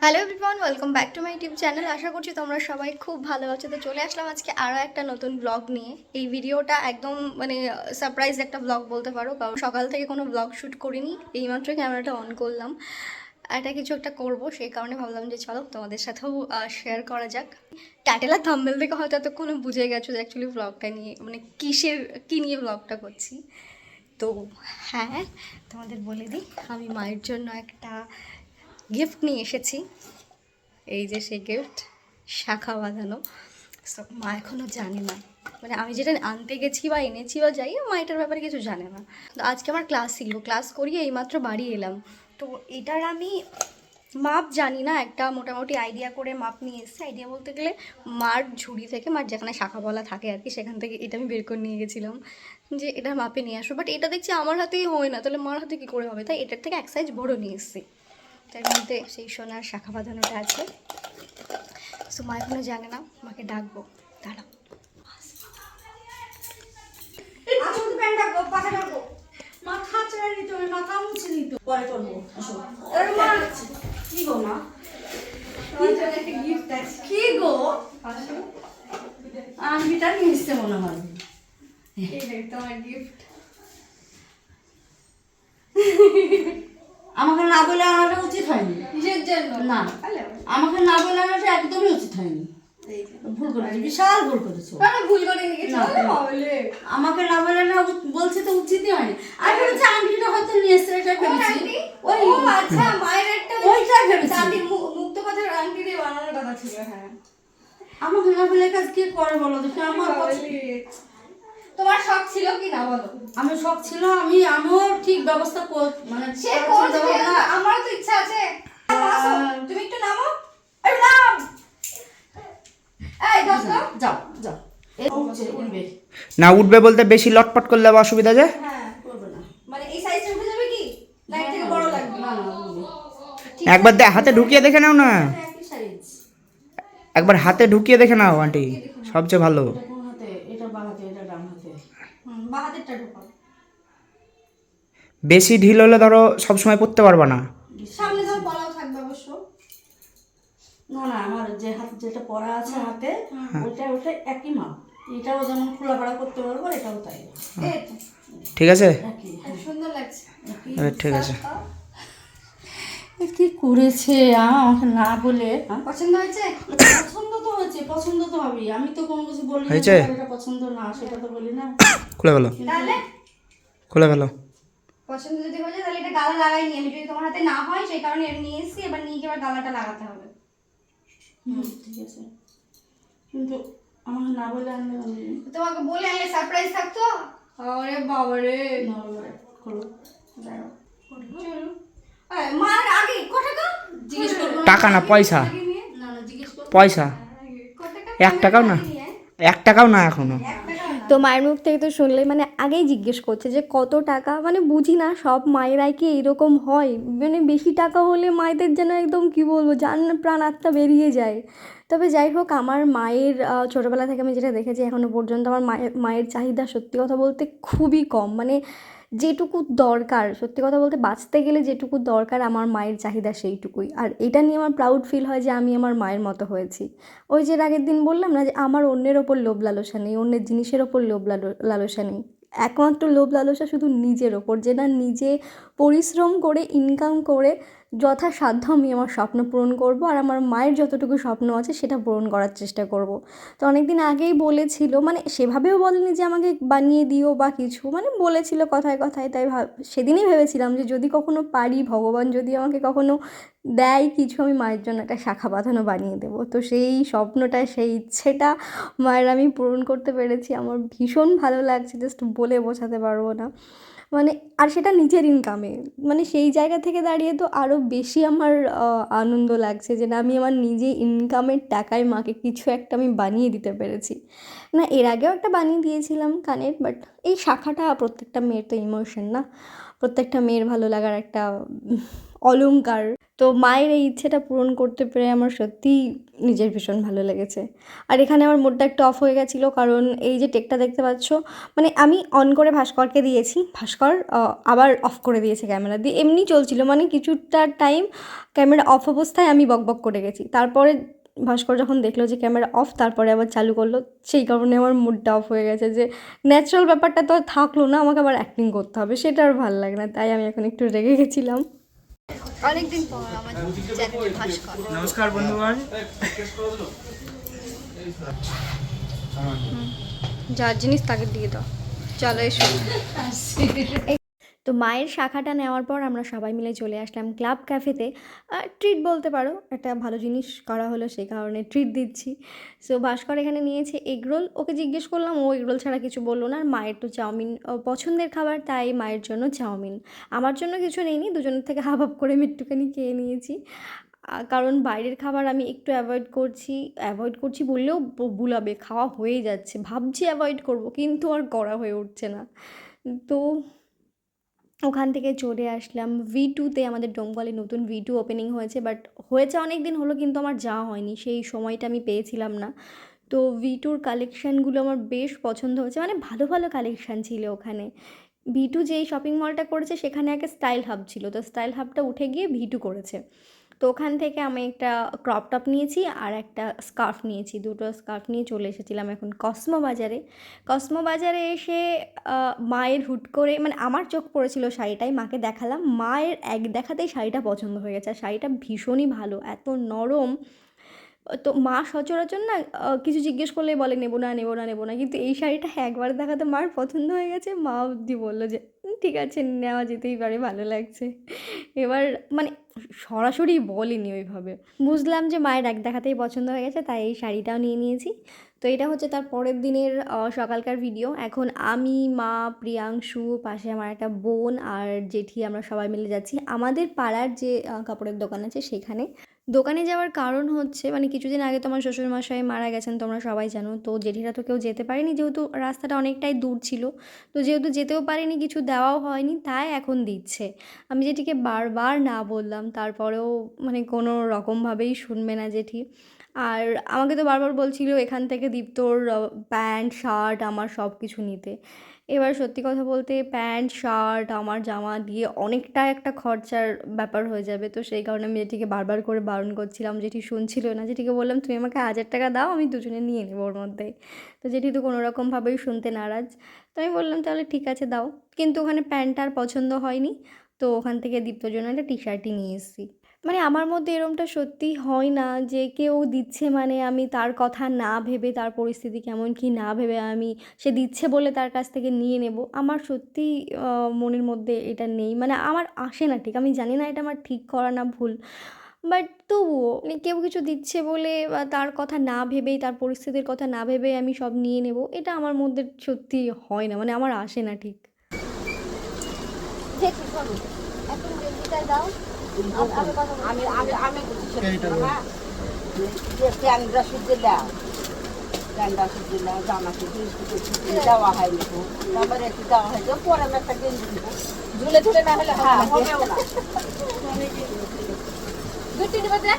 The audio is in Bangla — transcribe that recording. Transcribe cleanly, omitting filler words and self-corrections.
Hello everyone, welcome back to my YouTube channel. আশা করছি তোমরা সবাই খুব ভালো আছো। তো চলে আসলাম আজকে আরও একটা নতুন ব্লগ নিয়ে। এই ভিডিওটা একদম সারপ্রাইজ একটা ব্লগ বলতে পারো, কারণ সকাল থেকে কোনো ব্লগ শ্যুট করিনি, এইমাত্র ক্যামেরাটা অন করলাম। কিছু একটা করব, সেই কারণে ভাবলাম যে চলো তোমাদের সাথেও শেয়ার করা যাক। টাইটেল আর থাম্বনেল থেকে হয়তো এতক্ষণে বুঝে গেছো যে অ্যাকচুয়ালি ব্লগটা নিয়ে কী নিয়ে ব্লগটা করছি। তো হ্যাঁ, তোমাদের বলে দিই, আমি মায়ের জন্য একটা গিফট নিয়ে এসেছি। এই যে সেই গিফট, শাখা বাঁধানো। সো মা এখনও জানে না, আমি যেটা আনতে গেছি বা এনেছি বা যাই, মা এটার ব্যাপারে কিছু জানে না। তো আজকে আমার ক্লাস ছিল, ক্লাস করিয়ে এইমাত্র বাড়ি এলাম। তো এটার আমি মাপ জানি না, একটা মোটামুটি আইডিয়া করে মাপ নিয়ে এসেছি। আইডিয়া বলতে গেলে মার ঝুড়ি থেকে, মার যেখানে শাখা বলা থাকে আর কি, সেখান থেকে এটা আমি বের করে নিয়ে গেছিলাম যে এটার মাপে নিয়ে আসবো। বাট এটা দেখছি আমার হাতেই হয় না, তাহলে মার হাতে কী করে হবে, তাই এটার থেকে এক সাইজ বড় নিয়ে এসেছি। তার মধ্যে সেই সোনার শাখা বাঁধানোটা আছে। সো মা এখনো জানে না, মাকে ডাকবো, দাঁড়াও। আনবিটা নিয়ে এসছে মনে হয়। তোমার গিফট আমাকে না বলে আনাটা উচিত হয়নি। নিজের জন্য না, আমাকে না বলে আনাটা একদমই উচিত হয়নি। ভুল করেছি, বিশাল ভুল করেছো। ভুল করে নিয়ে গেছি। আমাকে না বলে না বলছে তো উচিতই হয়নি। আমি ভেবেছি আন্টিটা হয়তো নিয়ে এসছে, এটা ভেবেছি। ওই আচ্ছা, মায়ের একটা ওইটা ভেবেছি। চাঁদির মুক্ত পাথরের আংটি দিয়ে বানানোর কথা ছিল। হ্যাঁ, আমাকে না বলে কাজ কে করে বলো তো? আমার তোমার শখ ছিল কি না বলো? আমি শখ ছিল, আমিও ঠিক ব্যবস্থা সে করবে না, আমারও তো ইচ্ছা আছে। তুমি একটু নামো। আরে নাম। এই দোস্ত, যাও যাও। এই উঠবে না, উঠবে বলতে বেশি লটপট করলে আবার অসুবিধা যে। হ্যাঁ করবে না। এই সাইজটা উঠে যাবে কি, না এর থেকে বড় লাগবে? না না, উঠবে। একবার হাতে ঢুকিয়ে দেখে নাও না, একই সাইজ। একবার হাতে ঢুকিয়ে দেখে নাও আন্টি, সবচেয়ে ভালো। এটা কোন হাতে? এটা বাঁ হাতে, এটা ডান হাতে। বাঁ হাতেরটা ঢোকাও। বেশি ঢিল হলে ধরো সবসময় পড়তে পারবা না। সামনে ধর পলাও থাকবে অবশ্য। না না, আমার যে হাত যেটা পরা আছে হাতে, ওটা একই মাপ। এটাও যেমন খোলাপাড়া করতে পারবো, এটাও তাই। এই তো, ঠিক আছে, একই। সুন্দর লাগছে। ঠিক আছে। কি করেছে আমাকে না বলে? পছন্দ হয়েছে? পছন্দ তো হয়েছে, পছন্দ তো হবেই। আমি তো কোনো কিছু বলি না হয়েছে? এটা পছন্দ না, সেটা তো বলি না। খুলে গেলো, তাহলে খুলে গেলো। পছন্দ যদি হয়ে যায় তাহলে এটা গালা লাগাই নি আমি, যদি তোমার হাতে না হয় সেই কারণে এর নিয়ে এসেছি। এবার নিয়ে গিয়ে এবার গালাটা লাগাতে হবে। ঠিক আছে, কিন্তু আমাকে না বলে আনলে আমি তোমাকে বলে আনলে সারপ্রাইজ থাকতো। আরে বাবা রে, না বলে করো। চলো। মার আগে ক টাকা জিজ্ঞেস করবো? টাকা না, পয়সা, না না, জিজ্ঞেস করবো। পয়সা। 1 টাকাও না, 1 টাকাও না এখনো। তো মায়ের মুখ থেকে তো শুনলে আগেই জিজ্ঞেস করছে যে কত টাকা। বুঝি না, সব মায়েরাই কি এইরকম হয়? বেশি টাকা হলে মায়েদের যেন একদম কি বলবো, জান প্রাণ আত্মা বেরিয়ে যায়। তবে যাই হোক, আমার মায়ের ছোটোবেলা থেকে আমি যেটা দেখেছি এখনও পর্যন্ত, আমার মায়ের চাহিদা সত্যি কথা বলতে খুবই কম। যেটুকু দরকার, সত্যি কথা বলতে বাঁচতে গেলে যেটুকু দরকার, আমার মায়ের চাহিদা সেইটুকুই। আর এটা নিয়ে আমার প্রাউড ফিল হয় যে আমি আমার মায়ের মতো হয়েছি। ওই যে আগের দিন বললাম না যে আমার অন্যের ওপর লোভ লালসা নেই, অন্যের জিনিসের ওপর লোভ লালসা নেই। একমাত্র লোভ লালসা শুধু নিজের ওপর, যে না নিজে পরিশ্রম করে ইনকাম করে যথাসাধ্য আমি আমার স্বপ্ন পূরণ করব, আর আমার মায়ের যতটুকু স্বপ্ন আছে সেটা পূরণ করার চেষ্টা করব। তো অনেক দিন আগেই বলেছিল, সেভাবেও বলেনি যে আমাকে বানিয়ে দিও বা কিছু, বলেছিল কথায় কথায়। তাই সেদিনই ভেবেছিলাম যে যদি কখনো পারি, ভগবান যদি আমাকে কখনো দেয় কিছু, আমি মায়ের জন্য একটা শাখা বাঁধানো বানিয়ে দেবো। তো সেই স্বপ্নটা, সেই ইচ্ছেটা মায়ের আমি পূরণ করতে পেরেছি। আমার ভীষণ ভালো লাগছে, জাস্ট বলে বোঝাতে পারবো না। আর সেটা নিজের ইনকামে, সেই জায়গা থেকে দাঁড়িয়ে তো আরও বেশি আমার আনন্দ লাগছে যে না, আমি আমার নিজে ইনকামের টাকায় মাকে কিছু একটা আমি বানিয়ে দিতে পেরেছি। না, এর আগেও একটা বানিয়ে দিয়েছিলাম কানের, বাট এই শাখাটা প্রত্যেকটা মেয়ের তো ইমোশন না, প্রত্যেকটা মেয়ের ভালো লাগার একটা অলংকার। তো মায়ের এই ইচ্ছেটা পূরণ করতে পেরে আমার সত্যিই নিজের ভীষণ ভালো লেগেছে। আর এখানে আমার মুডটা একটু অফ হয়ে গেছিলো, কারণ এই যে টেকটা দেখতে পাচ্ছ, মানে আমি অন করে ভাস্করকে দিয়েছি, ভাস্কর আবার অফ করে দিয়েছে ক্যামেরা দিয়ে। এমনি চলছিল, মানে কিছুটা টাইম ক্যামেরা অফ অবস্থায় আমি বকবক করে গেছি, তারপরে ভাস্কর যখন দেখলো যে ক্যামেরা অফ, তারপরে আবার চালু করলো। সেই কারণে আমার মুডটা অফ হয়ে গেছে, যে ন্যাচারাল ব্যাপারটা তো আর থাকলো না, আমাকে আবার অ্যাক্টিং করতে হবে, সেটা আর ভালো লাগে না, তাই আমি এখন একটু রেগে গেছিলাম। অনেকদিন পর আমার চ্যানেলে ভাস্কর। নমস্কার বন্ধুগণ। যার জিনিস তাকে দিয়ে দাও, চলো এসো। তো মায়ের শাখাটা নেওয়ার পর আমরা সবাই মিলে চলে আসলাম ক্লাব ক্যাফেতে। ট্রিট বলতে পারো, একটা ভালো জিনিস করা হলো, সেই কারণে ট্রিট দিচ্ছি। সো ভাস্কর এখানে নিয়েছে এগরোল, ওকে জিজ্ঞেস করলাম, ও এগরোল ছাড়া কিছু বললো না। আর মায়ের তো চাউমিন পছন্দের খাবার, তাই মায়ের জন্য চাউমিন। আমার জন্য কিছু নেইনি, দুজনের থেকে হাফ হাফ করে আমি একটুখানি খেয়ে নিয়েছি। কারণ বাইরের খাবার আমি একটু অ্যাভয়েড করছি বললেও বুলাবে, খাওয়া হয়ে যাচ্ছে, ভাবছি অ্যাভয়েড করব, কিন্তু আর করা হয়ে উঠছে না। তো ওখান থেকে চলে আসলাম V2-তে। আমাদের ডোমকলে নতুন V2 ওপেনিং হয়েছে, বাট হয়েছে অনেক দিন হলো, কিন্তু আমার যাওয়া হয়নি, সেই সময়টা আমি পেয়েছিলাম না। তো V2-র কালেকশানগুলো আমার বেশ পছন্দ হয়েছে, মানে ভালো ভালো কালেকশান ছিল ওখানে। V2 যেই শপিং মলটা করেছে সেখানে একটা স্টাইল হাব ছিল, তো স্টাইল হাবটা উঠে গিয়ে V2 করেছে। তো ওখান থেকে আমি একটা ক্রপ টপ নিয়েছি আর একটা স্কার্ফ নিয়েছি, দুটো স্কার্ফ নিয়ে চলে এসেছিলাম এখন কসমো বাজারে। কসমো বাজারে এসে মায়ের হুট করে, মানে আমার চোখ পড়েছিল শাড়িটাই, মাকে দেখালাম, মায়ের এক দেখাতেই শাড়িটা পছন্দ হয়ে গেছে। আর শাড়িটা ভীষণই ভালো, এত নরম। তো মা সচরাচর না কিছু জিজ্ঞেস করলে বলে নেবো না নেবো না নেবো না, কিন্তু এই শাড়িটা একবার দেখাতে মার পছন্দ হয়ে গেছে। মা অবধি বললো যে ঠিক আছে, নেওয়া যেতেই পারে, ভালো লাগছে। এবার মানে সরাসরি বলেনি ওইভাবে, বুঝলাম যে মায়ের এক দেখাতেই পছন্দ হয়ে গেছে, তাই এই শাড়িটাও নিয়ে নিয়েছি। তো এটা হচ্ছে তার পরের দিনের সকালকার ভিডিও। এখন আমি, মা, প্রিয়াংশু, পাশে আমার একটা বোন আর জেঠি, আমরা সবাই মিলে যাচ্ছি আমাদের পাড়ার যে কাপড়ের দোকান আছে সেখানে। দোকানে যাওয়ার কারণ হচ্ছে, মানে কিছুদিন আগে তো আমার শ্বশুরমশাই মারা গেছেন, তোমরা সবাই জানো। তো জেঠিরা তো কেউ যেতে পারেনি, যেহেতু রাস্তাটা অনেকটাই দূর ছিল। তো যেহেতু যেতেও পারিনি, কিছু দেওয়াও হয়নি, তাই এখন দিচ্ছে। আমি জেঠিকে বারবার না বললাম, তারপরেও মানে কোনো রকমভাবেই শুনবে না জেঠি। আর আমাকে তো বারবার বলছিল এখান থেকে দীপ্তর প্যান্ট শার্ট আমার সব কিছু নিতে। এবার সত্যি কথা বলতে প্যান্ট শার্ট আমার জামা দিয়ে অনেকটা একটা খরচার ব্যাপার হয়ে যাবে, তো সেই কারণে আমি জেঠিকে বারবার করে বারণ করছিলাম, জেঠি শুনছিল না। জেঠিকে বললাম তুমি আমাকে 1000 টাকা দাও, আমি দুজনে নিয়ে নেবো ওর মধ্যে। তো জেঠি তো কোনো রকমভাবেই শুনতে নারাজ। তো আমি বললাম তাহলে ঠিক আছে দাও, কিন্তু ওখানে প্যান্টটা আর পছন্দ হয়নি। তো ওখান থেকে দীপ্তর জন্য একটা টি-শার্টই নিয়ে এসেছি। মানে আমার মধ্যে এরমটা সত্যিই হয় না যে কেউ দিচ্ছে মানে আমি তার কথা না ভেবে, তার পরিস্থিতি কেমন কী না ভেবে আমি সে দিচ্ছে বলে তার কাছ থেকে নিয়ে নেব। আমার সত্যিই মনের মধ্যে এটা নেই, মানে আমার আসে না ঠিক। আমি জানি না এটা আমার ঠিক করা না ভুল, বাট তবুও মানে কেউ কিছু দিচ্ছে বলে বা তার কথা না ভেবেই, তার পরিস্থিতির কথা না ভেবেই আমি সব নিয়ে নেব, এটা আমার মধ্যে সত্যি হয় না, মানে আমার আসে না ঠিক। জেঠি শোনো, এখন জেঠিটা দাও, আমি আমি আমি ক্যান্ডা সুদ দিলাম, ক্যান্ডা সুদ দিলাম, জামা সুদ দেওয়া হয়নি, আমার একটু দেওয়া হয়েছে, পরে আমি একটা গেঞ্জি দিব, ঝুলে ঝুলে না হলে হবেও না। 2-3 বাজে